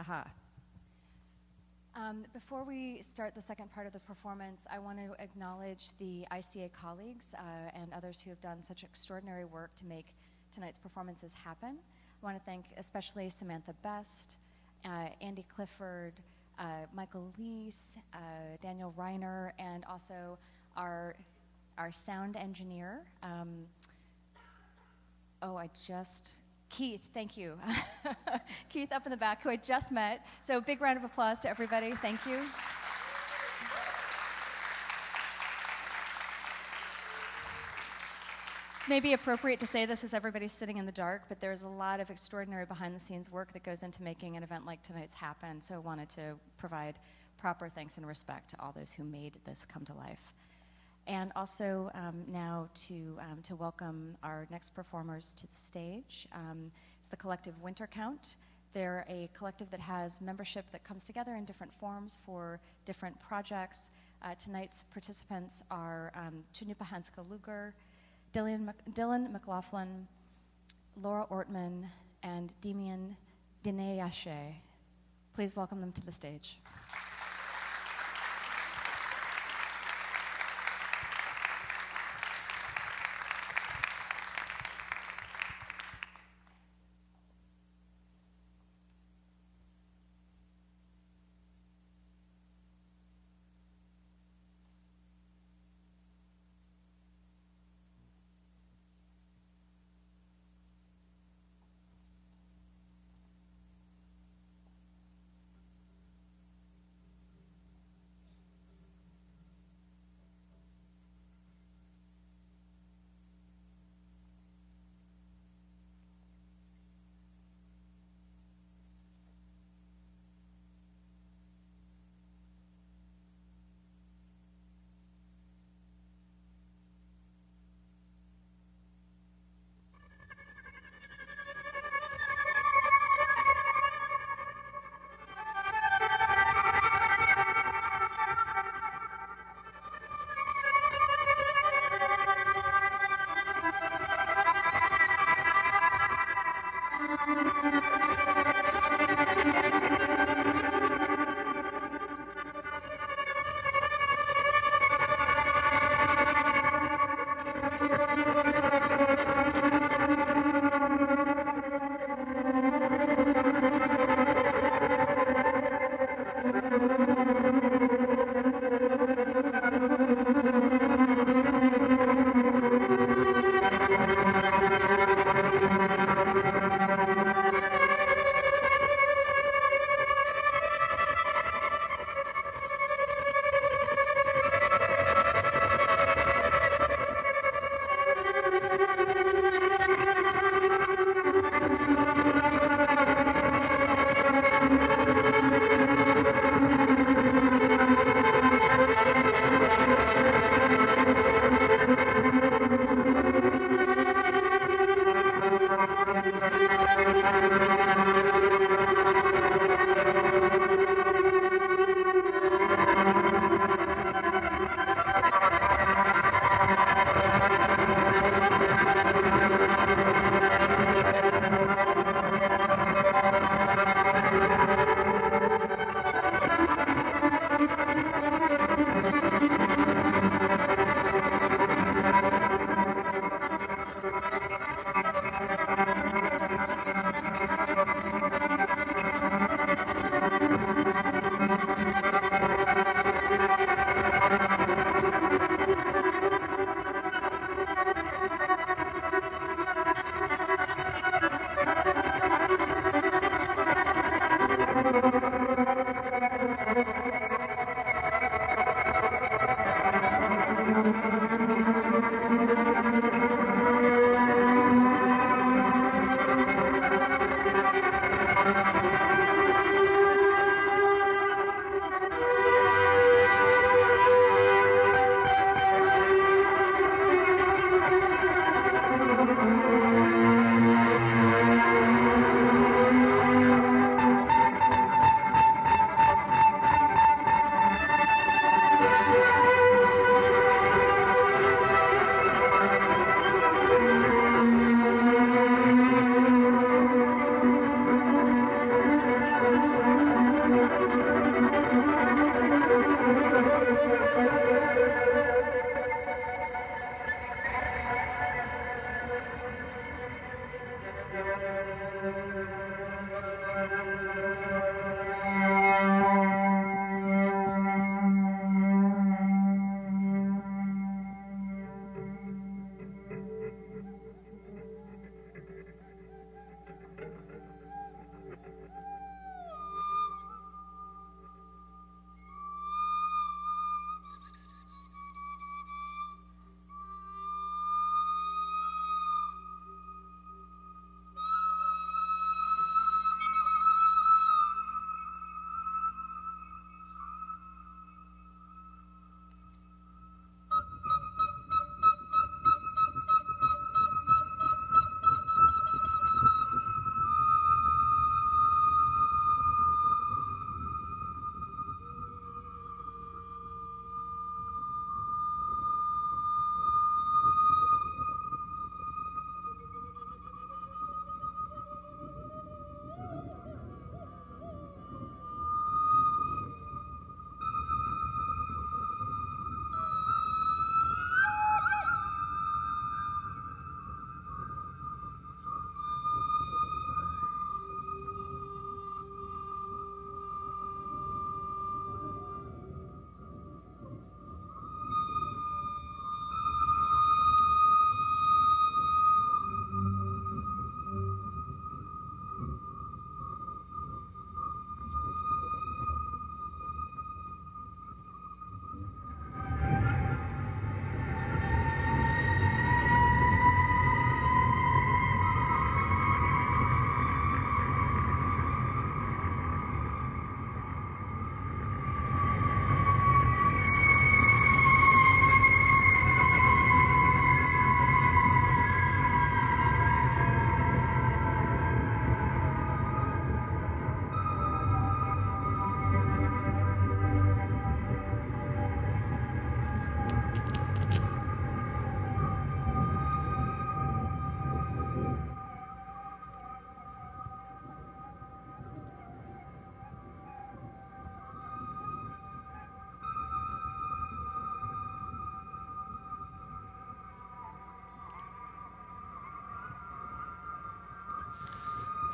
Aha. Before we start the second part of the performance, I want to acknowledge the ICA colleagues and others who have done such extraordinary work to make tonight's performances happen. I want to thank especially Samantha Best, Andy Clifford, Michael Leese, Daniel Reiner, and also our sound engineer. Keith, thank you. Keith up in the back, who I just met. So big round of applause to everybody. Thank you. It's maybe appropriate to say this as everybody's sitting in the dark, but there's a lot of extraordinary behind-the-scenes work that goes into making an event like tonight's happen, so I wanted to provide proper thanks and respect to all those who made this come to life. And also now to welcome our next performers to the stage. It's the collective Winter Count. They're a collective that has membership that comes together in different forms for different projects. Tonight's participants are Chunupahanska Luger, Dylan McLaughlin, Laura Ortman, and Diné Yache. Please welcome them to the stage.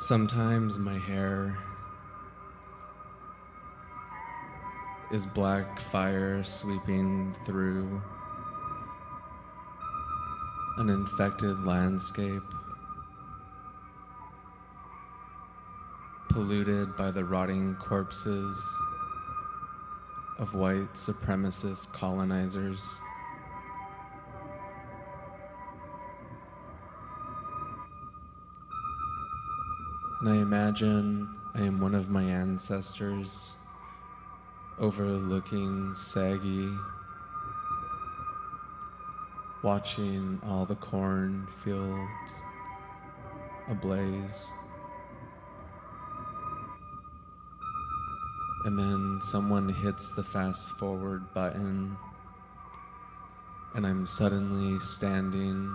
Sometimes my hair is black fire sweeping through an infected landscape, polluted by the rotting corpses of white supremacist colonizers. And I imagine I am one of my ancestors overlooking saggy, watching all the corn fields ablaze. And then someone hits the fast forward button, and I'm suddenly standing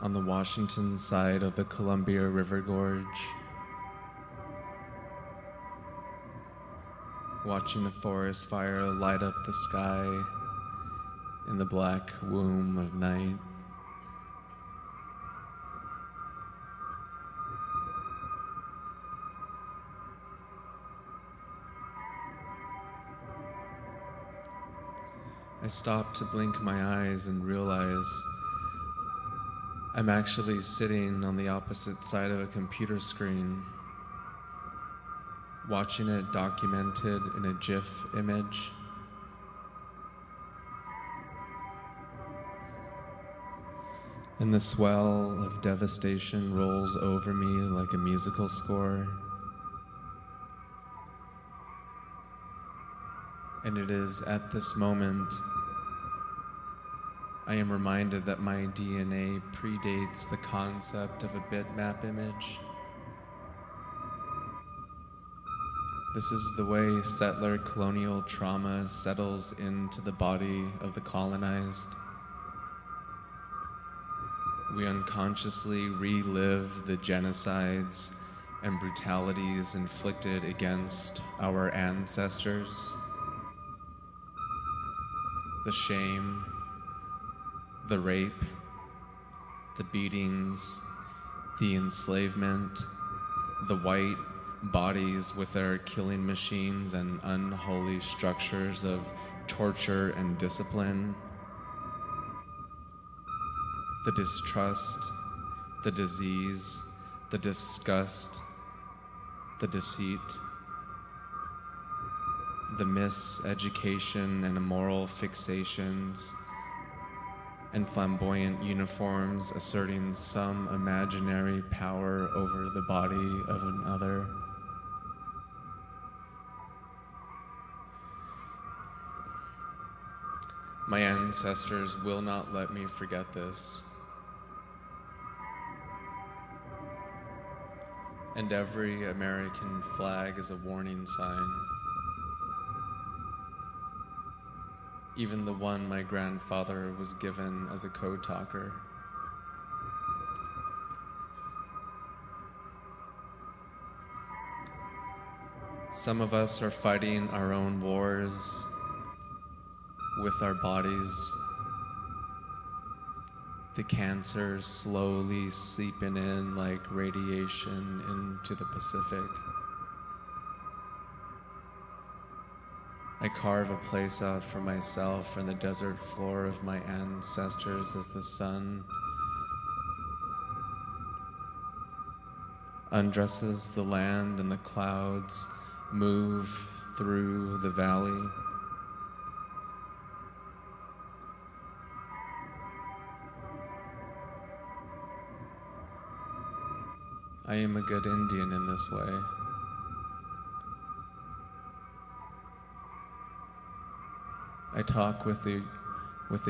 on the Washington side of the Columbia River Gorge, watching a forest fire light up the sky in the black womb of night. I stop to blink my eyes and realize I'm actually sitting on the opposite side of a computer screen, watching it documented in a GIF image. And the swell of devastation rolls over me like a musical score. And it is at this moment I am reminded that my DNA predates the concept of a bitmap image. This is the way settler colonial trauma settles into the body of the colonized. We unconsciously relive the genocides and brutalities inflicted against our ancestors. The shame, the rape, the beatings, the enslavement, the white bodies with their killing machines and unholy structures of torture and discipline, the distrust, the disease, the disgust, the deceit, the miseducation and immoral fixations, and flamboyant uniforms asserting some imaginary power over the body of another. My ancestors will not let me forget this. And every American flag is a warning sign. Even the one my grandfather was given as a code talker. Some of us are fighting our own wars with our bodies. The cancer slowly seeping in like radiation into the Pacific. I carve a place out for myself in the desert floor of my ancestors as the sun undresses the land and the clouds move through the valley. I am a good Indian in this way. I talk with the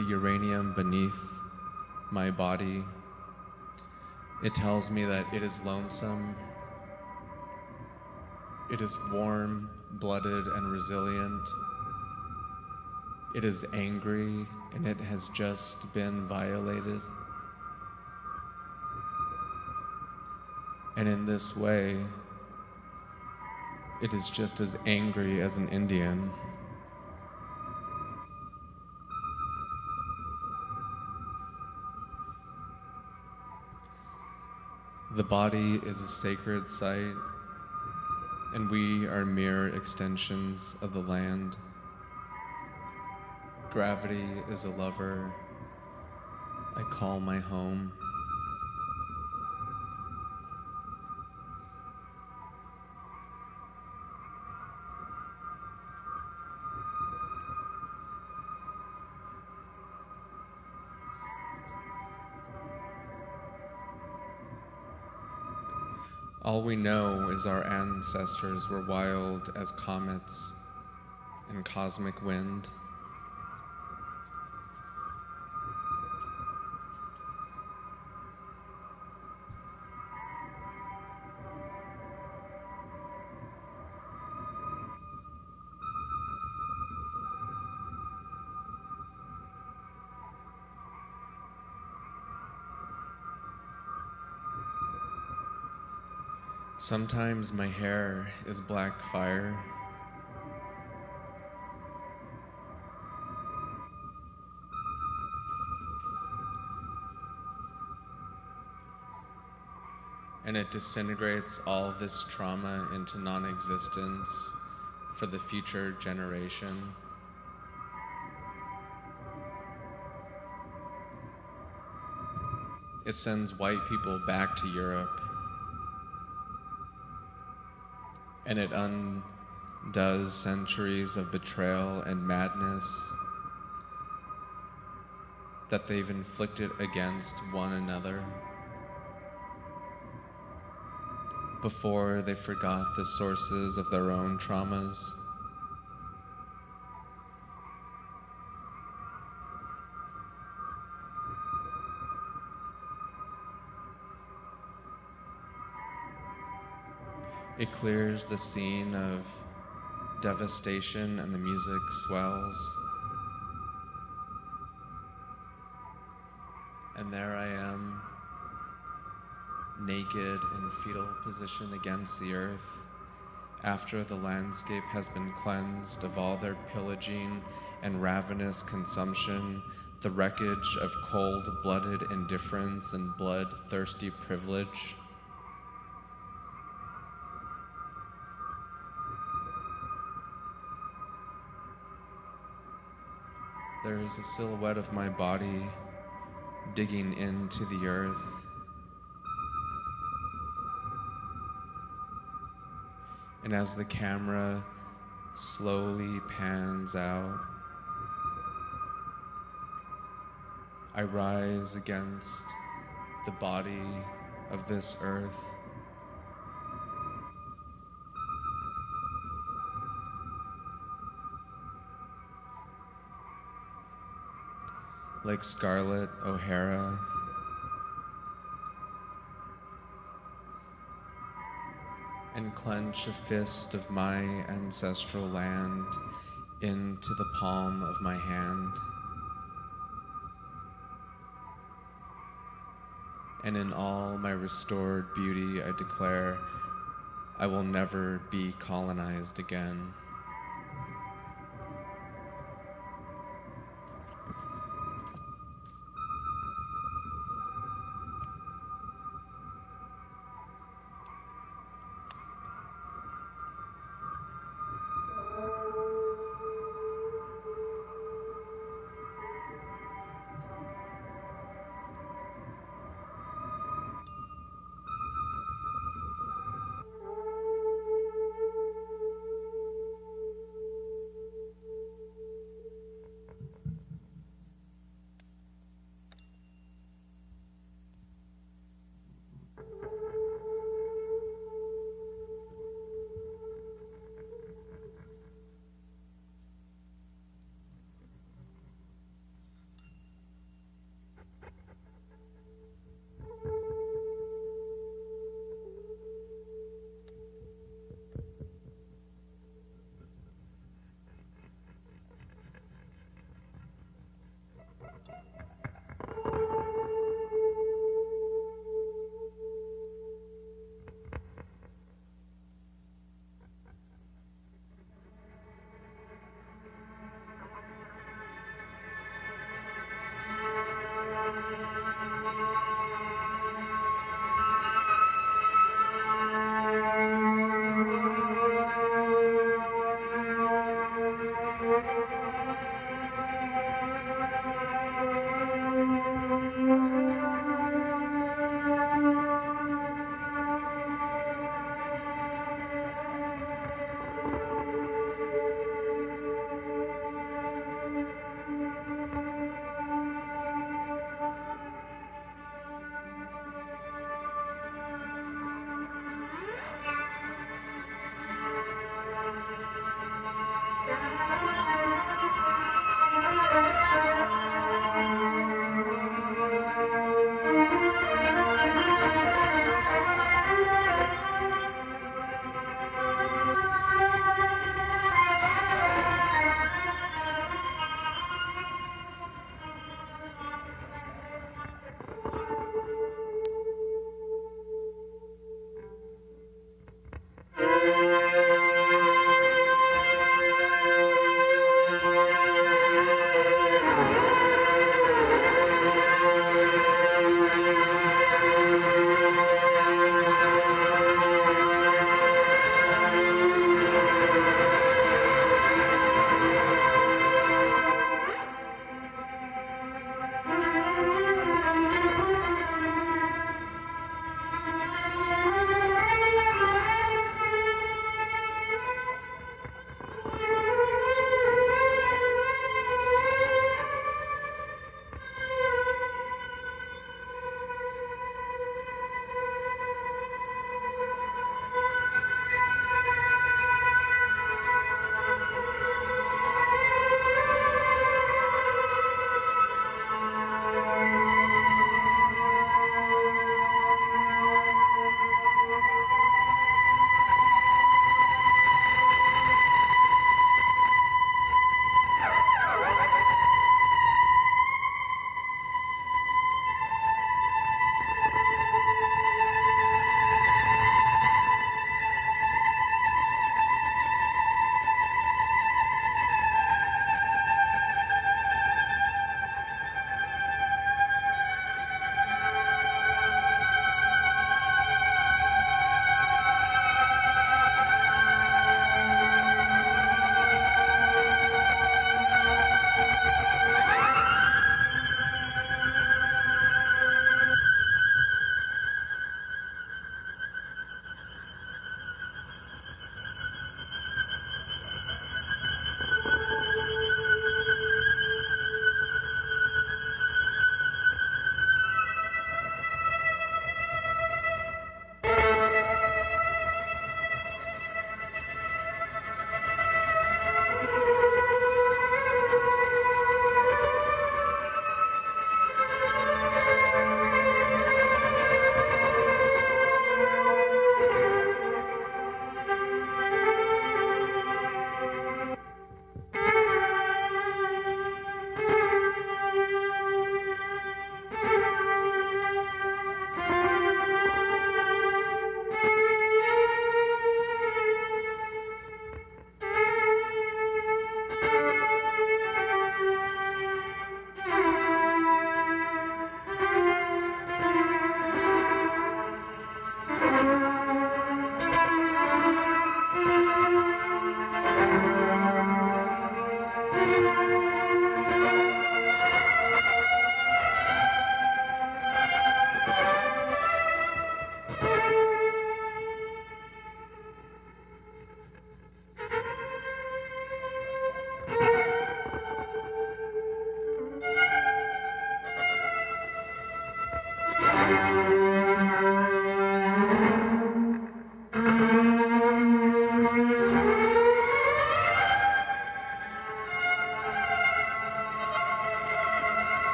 uranium beneath my body. It tells me that it is lonesome. It is warm-blooded and resilient. It is angry, and it has just been violated. And in this way, it is just as angry as an Indian. The body is a sacred site, and we are mere extensions of the land. Gravity is a lover I call my home. All we know is our ancestors were wild as comets and cosmic wind. Sometimes my hair is black fire. And it disintegrates all this trauma into non-existence for the future generation. It sends white people back to Europe. And it undoes centuries of betrayal and madness that they've inflicted against one another before they forgot the sources of their own traumas. It clears the scene of devastation and the music swells. And there I am, naked in fetal position against the earth, after the landscape has been cleansed of all their pillaging and ravenous consumption, the wreckage of cold-blooded indifference and blood-thirsty privilege. There is a silhouette of my body digging into the earth. And as the camera slowly pans out, I rise against the body of this earth. Like Scarlett O'Hara, and clench a fist of my ancestral land into the palm of my hand. And in all my restored beauty, I declare, I will never be colonized again.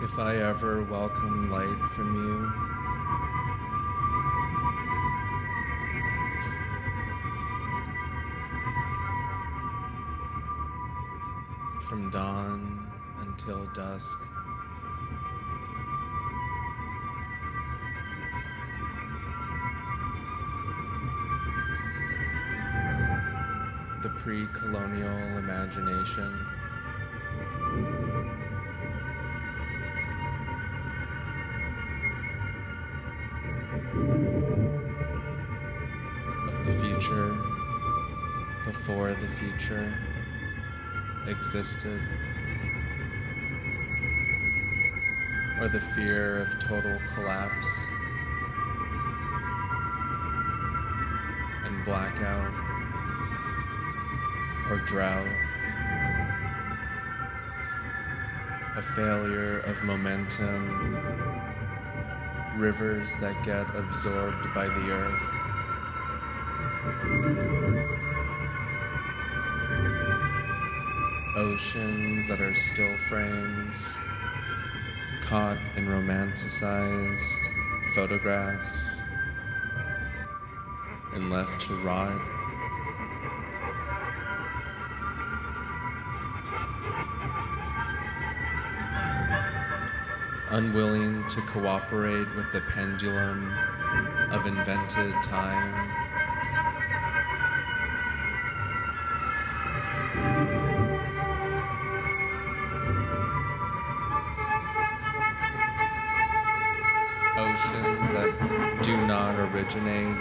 If I ever welcome light from you, from dawn until dusk, the pre-colonial imagination, of the future before the future existed, or the fear of total collapse and blackout or drought, a failure of momentum, rivers that get absorbed by the earth, oceans that are still frames, caught in romanticized photographs and left to rot. Unwilling to cooperate with the pendulum of invented time, oceans that do not originate,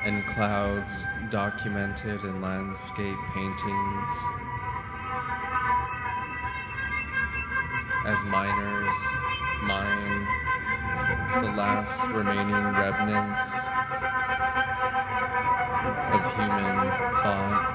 and clouds documented in landscape paintings as miners mine the last remaining remnants of human thought.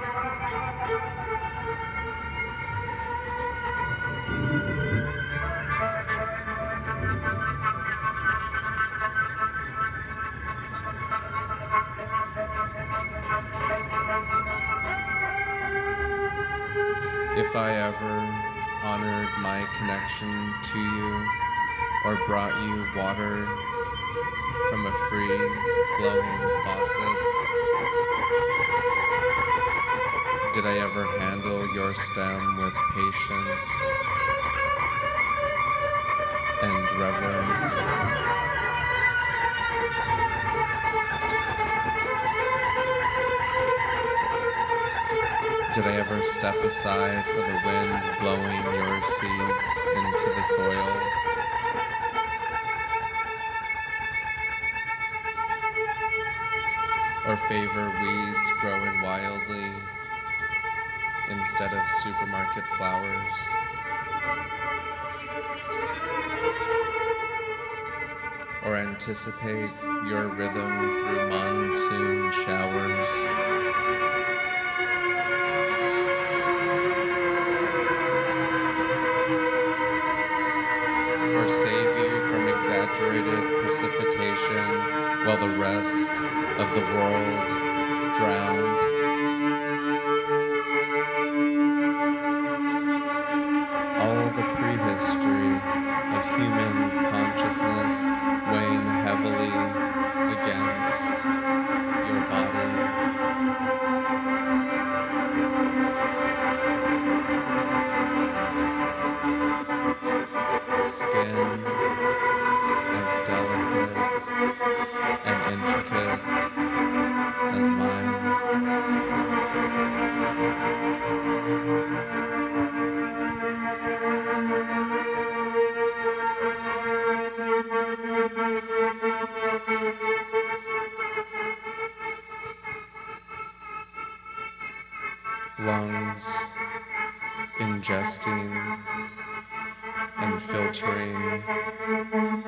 If I ever honored my connection to you or brought you water from a free flowing faucet, did I ever handle your stem with patience and reverence? Did I ever step aside for the wind blowing your seeds into the soil? Or favor weeds growing wildly instead of supermarket flowers? Or anticipate your rhythm through monsoon showers? Or save you from exaggerated precipitation while the rest of the world drowned? All the prehistory of human consciousness weighing heavily against your body. Skin as delicate and intricate as mine. Lungs ingesting and filtering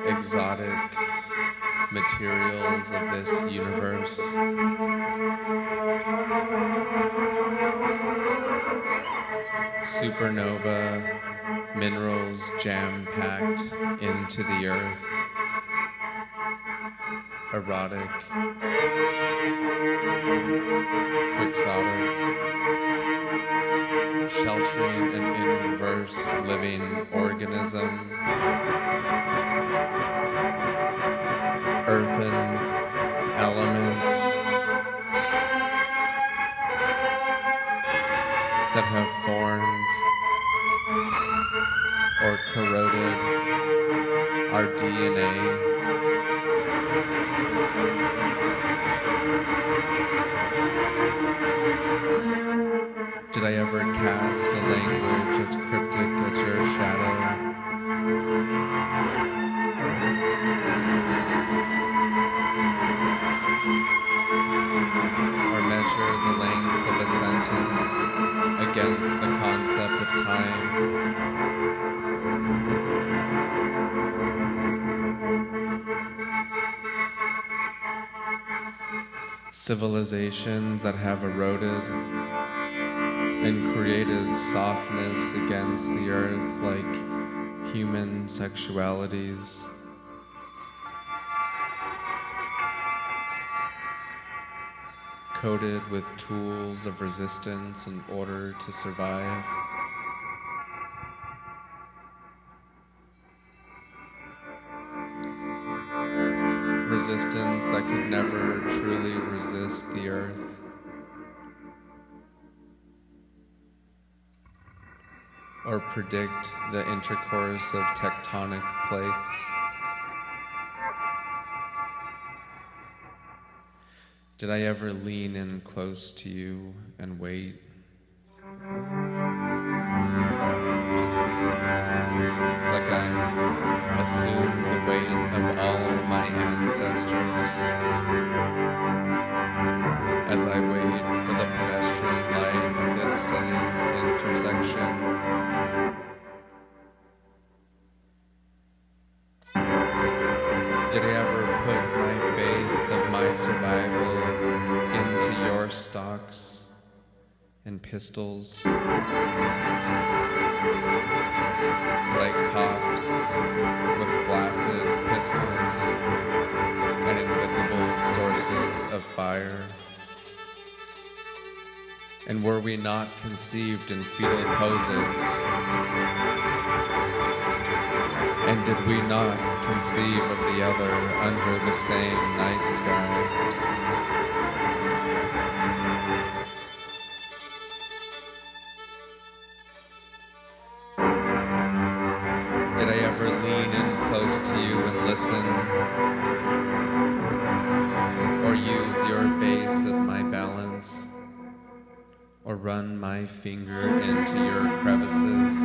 exotic materials of this universe. Supernova minerals jam-packed into the earth. Erotic, quixotic, sheltering an first living organism, earthen elements that have formed or corroded our DNA. Did I ever cast a language as cryptic as your shadow? Or measure the length of a sentence against the concept of time? Civilizations that have eroded and created softness against the earth like human sexualities. Coated with tools of resistance in order to survive. Resistance that could never truly resist the earth. Or predict the intercourse of tectonic plates. Did I ever lean in close to you and wait? Like I assumed the weight of all my ancestors as I wait for the pedestrian light at this city intersection. Did I ever put my faith of my survival into your stocks and pistols? Like cops with flaccid pistols and invisible sources of fire? And were we not conceived in fetal poses? And did we not conceive of the other under the same night sky? Did I ever lean in close to you and listen? Or use your base as my balance? Or run my finger into your crevices?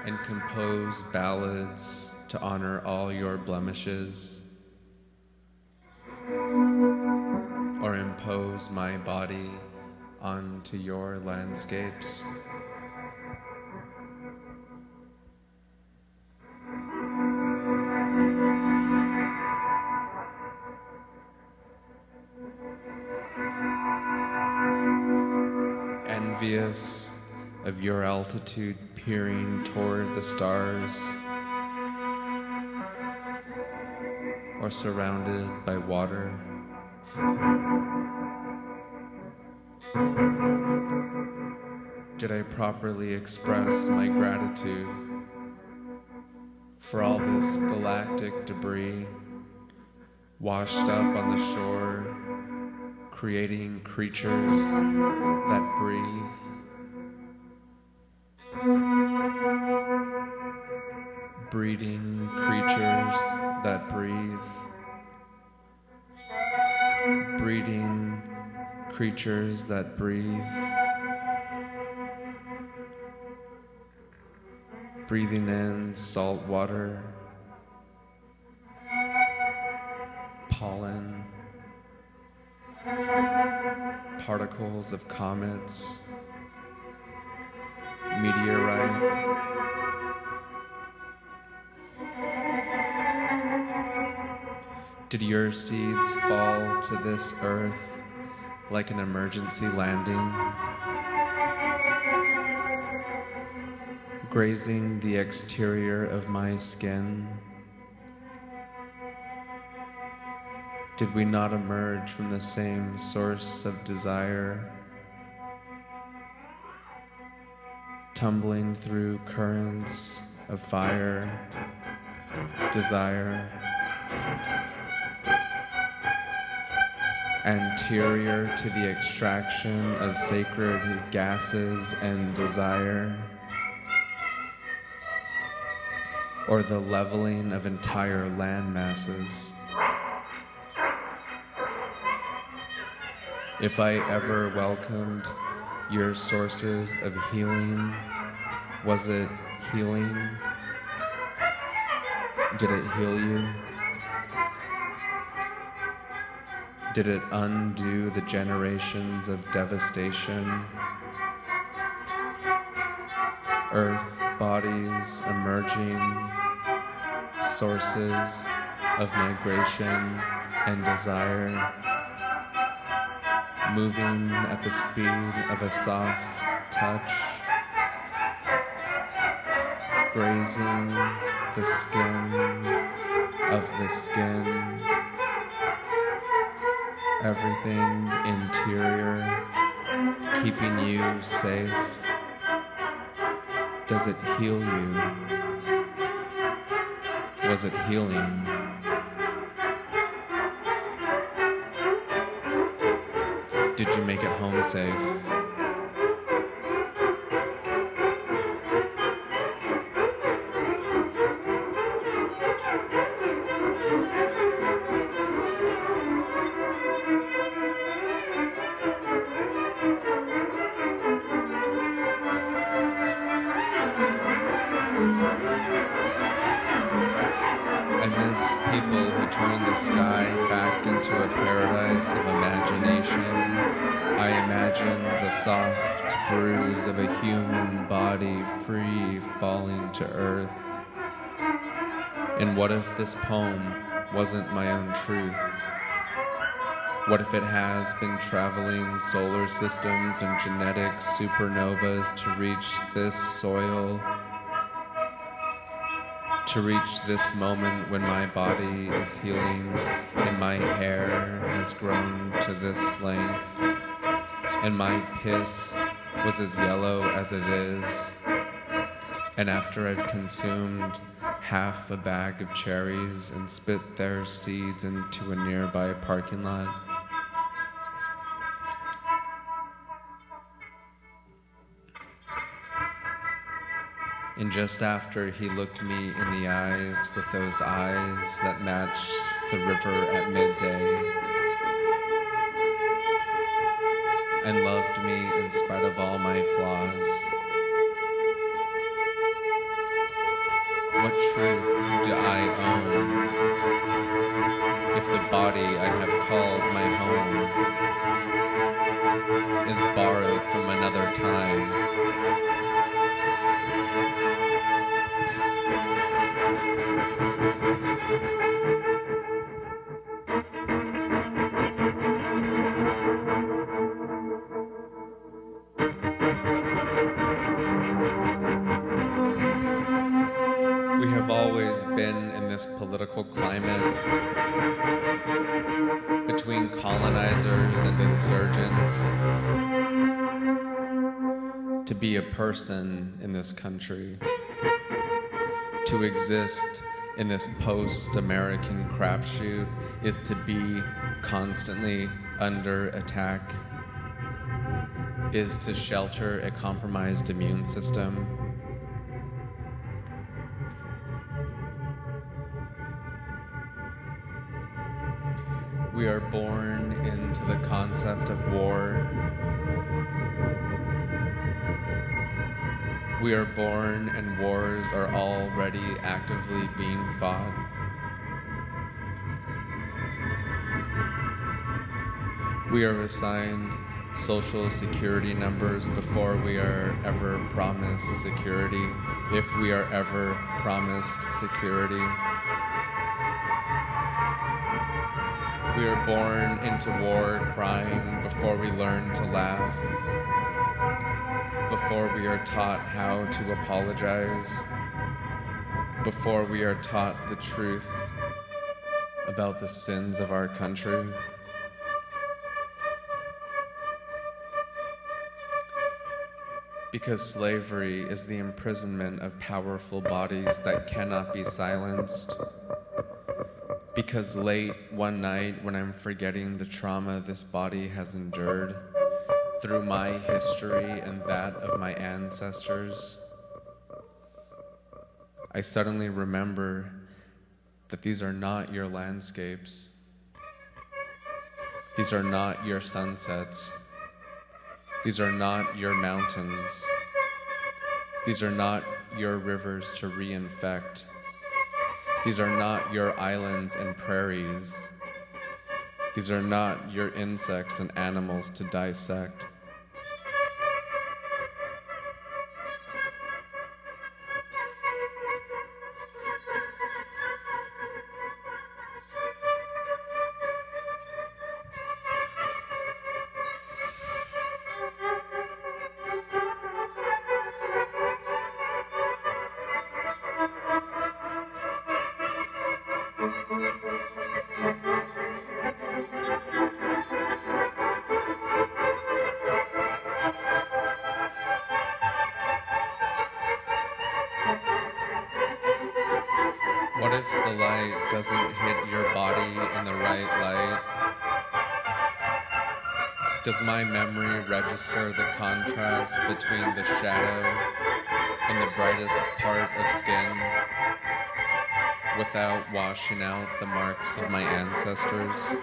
And compose ballads to honor all your blemishes? Or impose my body onto your landscapes? Envious of your altitude peering toward the stars, or surrounded by water? Did I properly express my gratitude for all this galactic debris washed up on the shore, creating creatures that breathe? Breeding creatures that breathe. Breeding creatures that breathe. Breathing in salt water, pollen, particles of comets, meteorite. Did your seeds fall to this earth like an emergency landing, grazing the exterior of my skin? Did we not emerge from the same source of desire? tumbling through currents of fire, desire, anterior to the extraction of sacred gases and desire, or the leveling of entire land masses. If I ever welcomed your sources of healing, was it healing? Did it heal you? Did it undo the generations of devastation? Earth bodies emerging, sources of migration and desire, moving at the speed of a soft touch, grazing the skin of the skin, everything interior, keeping you safe. Does it heal you? Was it healing? Did you make it home safe? I miss people who turn the sky back into a paradise of imagination. I imagine the soft bruise of a human body free falling to earth. And what if this poem wasn't my own truth? What if it has been traveling solar systems and genetic supernovas to reach this soil? To reach this moment when my body is healing and my hair has grown to this length and my piss was as yellow as it is, and after I've consumed half a bag of cherries and spit their seeds into a nearby parking lot, and just after he looked me in the eyes with those eyes that matched the river at midday, and loved me in spite of all my flaws, what truth do I own if the body I have called my home is borrowed from another time? We have always been in this political climate between colonizers and insurgents to be a person in this country, to exist in this post-American crapshoot is to be constantly under attack, is to shelter a compromised immune system. We are born into the concept of war. We are born and wars are already actively being fought. We are assigned social security numbers before we are ever promised security, if we are ever promised security. We are born into war crying before we learn to laugh, before we are taught how to apologize, before we are taught the truth about the sins of our country. because slavery is the imprisonment of powerful bodies that cannot be silenced, because late one night when I'm forgetting the trauma this body has endured through my history and that of my ancestors, I suddenly remember that these are not your landscapes. These are not your sunsets. These are not your mountains. These are not your rivers to reinfect. These are not your islands and prairies. These are not your insects and animals to dissect. What if the light doesn't hit your body in the right light? Does my memory register the contrast between the shadow and the brightest part of skin without washing out the marks of my ancestors?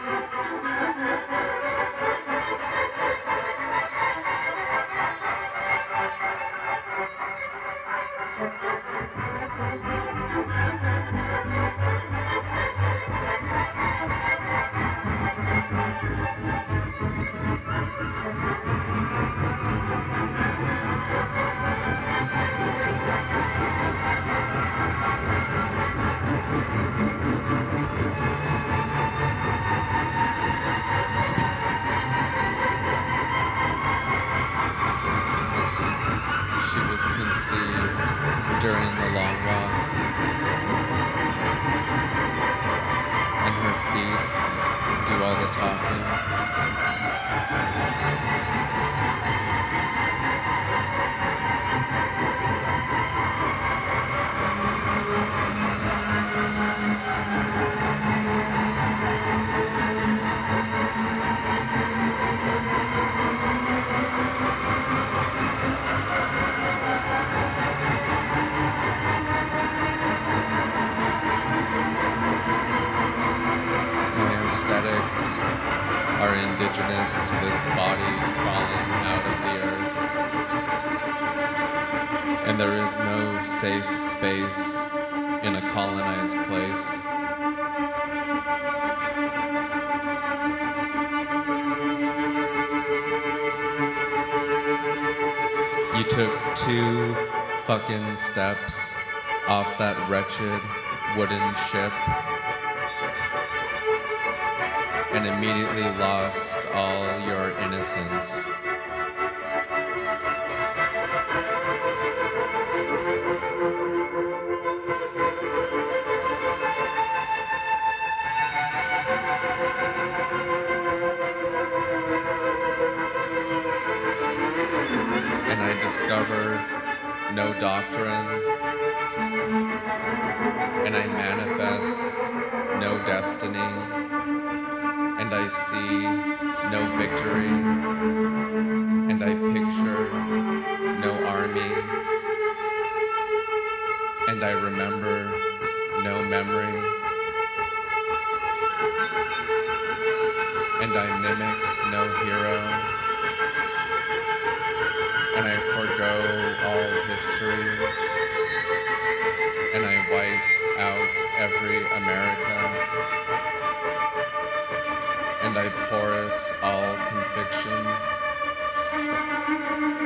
She was conceived during the long walk, and her feet do all the talking. My aesthetics are indigenous to this body crawling out of the earth, and there is no safe space in a colonized place. You took 2 fucking steps off that wretched wooden ship and immediately lost all your innocence. And I discover no doctrine, and I manifest no destiny, and I see no victory, and I picture no army, and I remember no memory, and I mimic no hero, and I forgo all history, and I white out every America, and I porous all conviction,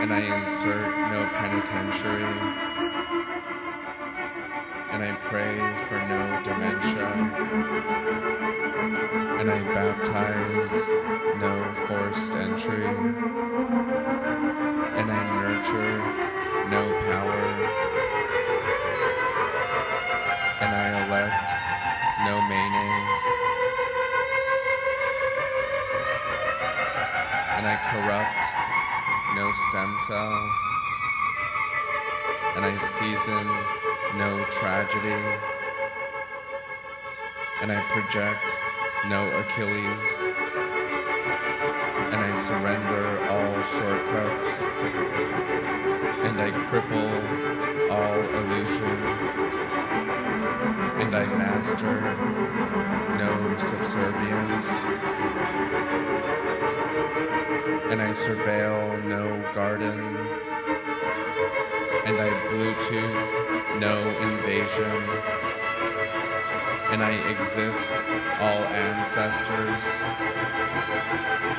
and I insert no penitentiary, and I pray for no dementia, and I baptize no forced entry, and I nurture no power, and I elect no mayonnaise, and I corrupt no stem cell, and I season no tragedy, and I project no Achilles, and I surrender all shortcuts, and I cripple all illusion, and I master no subservience, and I surveil no garden, and I Bluetooth no invasion, and I exist all ancestors,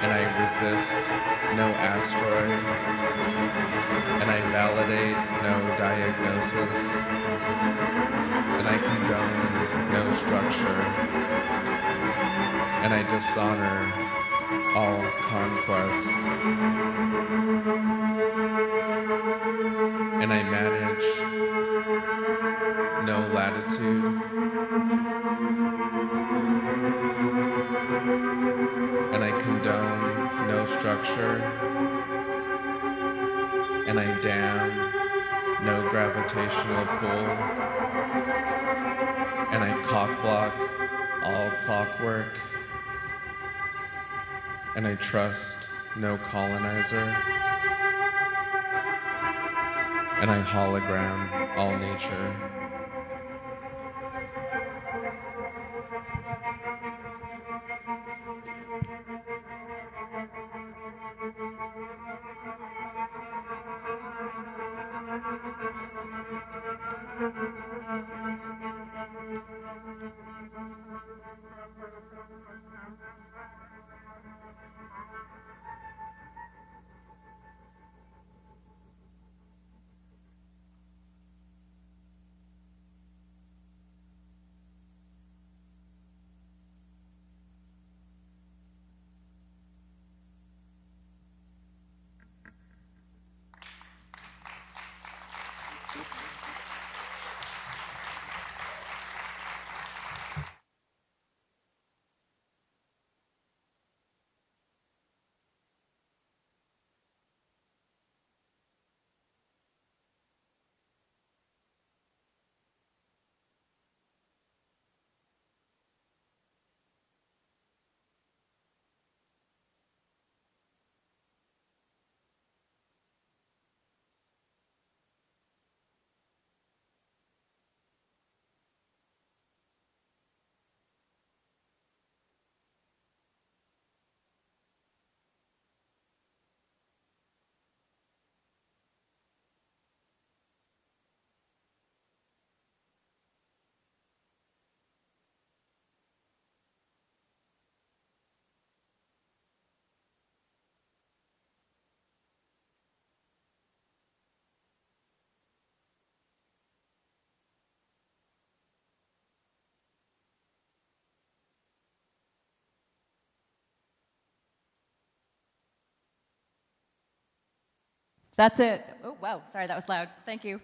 and I resist no asteroid, and I validate no diagnosis, and I condone no structure, and I dishonor all conquest, and I manage no latitude, and I condone no structure, and I dam no gravitational pull, and I cockblock all clockwork, and I trust no colonizer, and I hologram all nature. That's it. Oh, wow. Sorry, that was loud. Thank you.